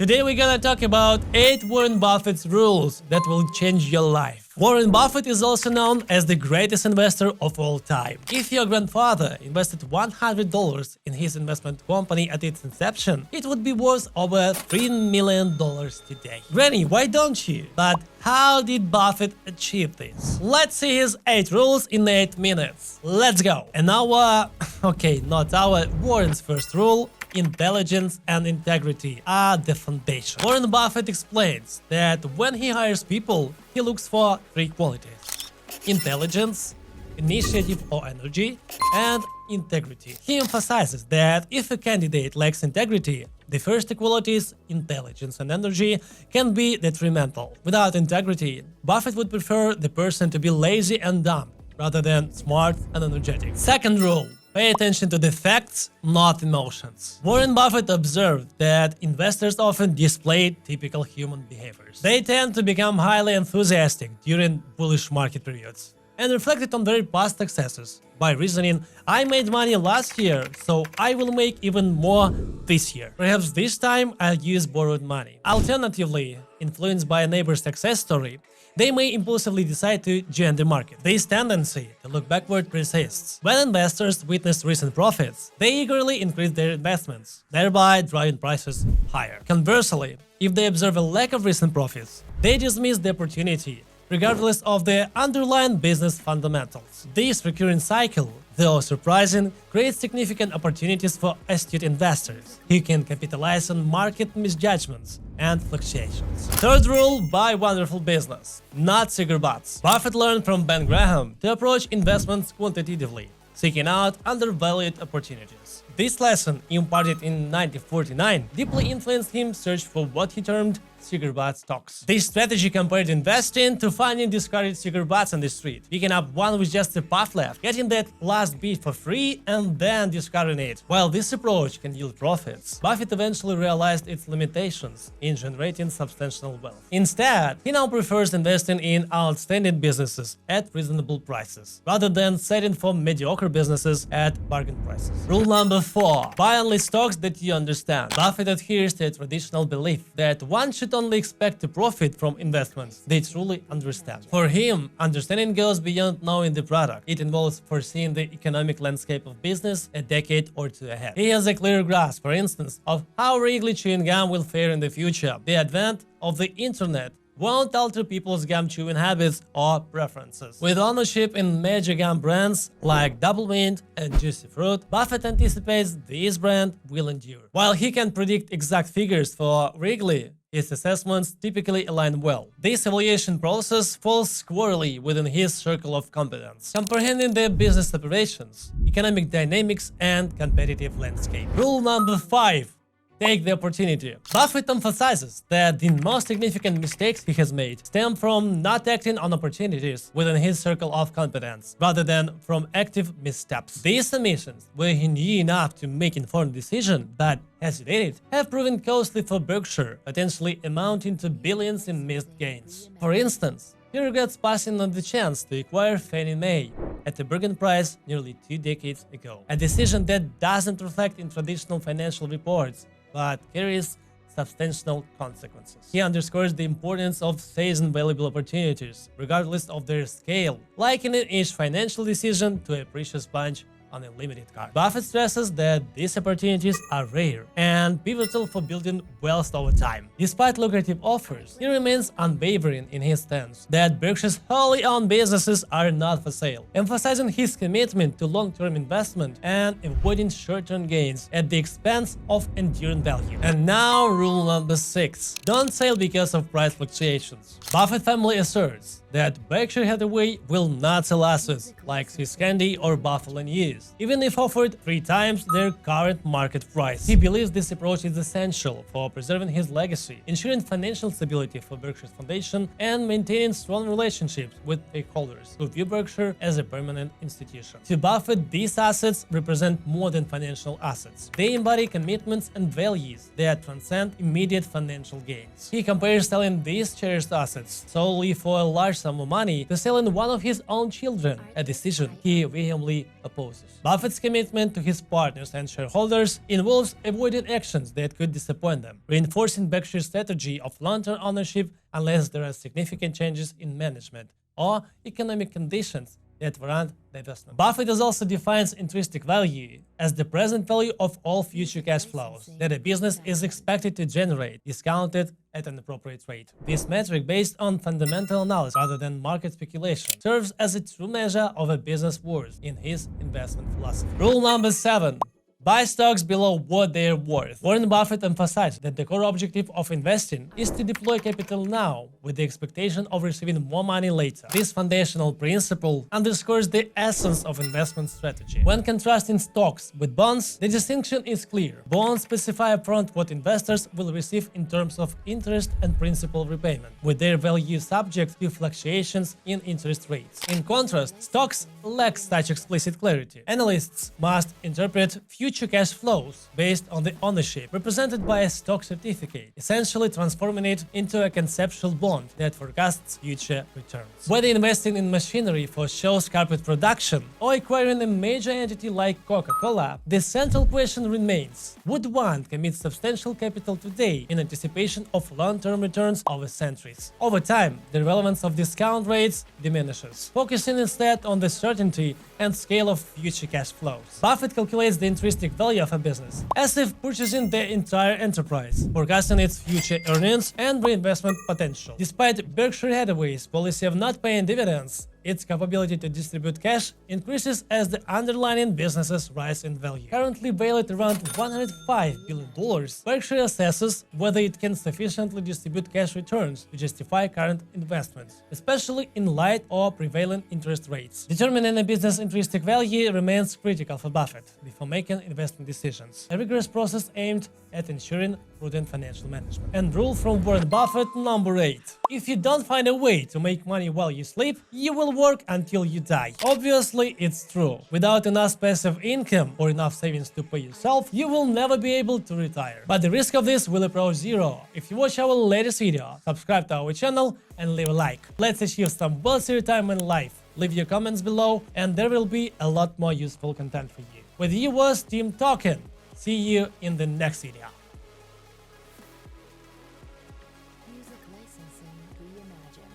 Today we're gonna talk about 8 Warren Buffett's rules that will change your life. Warren Buffett is also known as the greatest investor of all time. If your grandfather invested $100 in his investment company at its inception, it would be worth over $3 million today. Granny, why don't you? But how did Buffett achieve this? Let's see his 8 rules in 8 minutes. Let's go. And Warren's first rule: intelligence and integrity are the foundation. Warren Buffett explains that when he hires people, he looks for 3 qualities: intelligence, initiative or energy, and integrity. He emphasizes that if a candidate lacks integrity, the first two qualities, intelligence and energy, can be detrimental. Without integrity, Buffett would prefer the person to be lazy and dumb rather than smart and energetic. Second rule: pay attention to the facts, not emotions. Warren Buffett observed that investors often display typical human behaviors. They tend to become highly enthusiastic during bullish market periods and reflected on their past successes by reasoning, I made money last year, so I will make even more this year. Perhaps this time I'll use borrowed money. Alternatively, influenced by a neighbor's success story, they may impulsively decide to join the market. This tendency to look backward persists. When investors witness recent profits, they eagerly increase their investments, thereby driving prices higher. Conversely, if they observe a lack of recent profits, they dismiss the opportunity, regardless of the underlying business fundamentals. This recurring cycle, though surprising, creates significant opportunities for astute investors who can capitalize on market misjudgments and fluctuations. Third rule: buy wonderful business, not cigar butts. Buffett learned from Ben Graham to approach investments quantitatively, seeking out undervalued opportunities. This lesson, imparted in 1949, deeply influenced him search for what he termed cigar butt stocks. This strategy compared investing to finding discarded cigar butts on the street, picking up one with just a puff left, getting that last bit for free, and then discarding it. While this approach can yield profits, Buffett eventually realized its limitations in generating substantial wealth. Instead, he now prefers investing in outstanding businesses at reasonable prices, rather than setting for mediocre businesses at bargain prices. Rule number 4: buy only stocks that you understand. Buffett adheres to a traditional belief that one should only expect to profit from investments they truly understand. For him, understanding goes beyond knowing the product. It involves foreseeing the economic landscape of business a decade or two ahead. He has a clear grasp, for instance, of how Wrigley chewing gum will fare in the future. The advent of the internet won't alter people's gum chewing habits or preferences. With ownership in major gum brands like Double Mint and Juicy Fruit, Buffett anticipates this brand will endure. While he can predict exact figures for Wrigley, his assessments typically align well. This evaluation process falls squarely within his circle of competence, comprehending the business operations, economic dynamics, and competitive landscape. Rule number 5: take the opportunity. Buffett emphasizes that the most significant mistakes he has made stem from not acting on opportunities within his circle of competence, rather than from active missteps. These omissions, where he knew enough to make informed decisions but hesitated, have proven costly for Berkshire, potentially amounting to billions in missed gains. For instance, he regrets passing on the chance to acquire Fannie Mae at a bargain price nearly 2 decades ago, a decision that doesn't reflect in traditional financial reports but carries substantial consequences. He underscores the importance of seizing valuable opportunities, regardless of their scale, likening each financial decision to a precious bunch on a limited card. Buffett stresses that these opportunities are rare and pivotal for building wealth over time. Despite lucrative offers, he remains unwavering in his stance that Berkshire's wholly owned businesses are not for sale, emphasizing his commitment to long-term investment and avoiding short-term gains at the expense of enduring value. And now, rule number 6: don't sell because of price fluctuations. Buffett family asserts that Berkshire Hathaway will not sell assets like Swiss Candy or Buffalo News, even if offered 3 times their current market price. He believes this approach is essential for preserving his legacy, ensuring financial stability for Berkshire's foundation, and maintaining strong relationships with stakeholders who view Berkshire as a permanent institution. To Buffett, these assets represent more than financial assets. They embody commitments and values that transcend immediate financial gains. He compares selling these cherished assets solely for a large sum of money to sell in one of his own children, a decision he vehemently opposes. Buffett's commitment to his partners and shareholders involves avoiding actions that could disappoint them, reinforcing Berkshire's strategy of long-term ownership unless there are significant changes in management or economic conditions that warrant divestment. Buffett also defines intrinsic value as the present value of all future cash flows that a business is expected to generate, discounted at an appropriate rate. This metric, based on fundamental analysis rather than market speculation, serves as a true measure of a business worth in his investment philosophy. Rule number 7. Buy stocks below what they are worth. Warren Buffett emphasized that the core objective of investing is to deploy capital now with the expectation of receiving more money later. This foundational principle underscores the essence of investment strategy. When contrasting stocks with bonds, the distinction is clear. Bonds specify upfront what investors will receive in terms of interest and principal repayment, with their value subject to fluctuations in interest rates. In contrast, stocks lack such explicit clarity. Analysts must interpret future cash flows based on the ownership represented by a stock certificate, essentially transforming it into a conceptual bond that forecasts future returns. Whether investing in machinery for show's carpet production or acquiring a major entity like Coca-Cola, the central question remains: would one commit substantial capital today in anticipation of long-term returns over centuries? Over time, the relevance of discount rates diminishes, focusing instead on the certainty and scale of future cash flows. Buffett calculates the intrinsic value of a business as if purchasing the entire enterprise, forecasting its future earnings and reinvestment potential. Despite Berkshire Hathaway's policy of not paying dividends, its capability to distribute cash increases as the underlying businesses rise in value. Currently valued around $105 billion, Berkshire assesses whether it can sufficiently distribute cash returns to justify current investments, especially in light of prevailing interest rates. Determining a business' intrinsic value remains critical for Buffett before making investment decisions, a rigorous process aimed at ensuring prudent financial management. And rule from Warren Buffett number 8. If you don't find a way to make money while you sleep, you will work until you die. Obviously, it's true. Without enough passive income or enough savings to pay yourself, you will never be able to retire. But the risk of this will approach zero if you watch our latest video, subscribe to our channel, and leave a like. Let's achieve some wealthy retirement life. Leave your comments below, and there will be a lot more useful content for you. With you was Team Token. See you in the next video. Music licensing reimagined.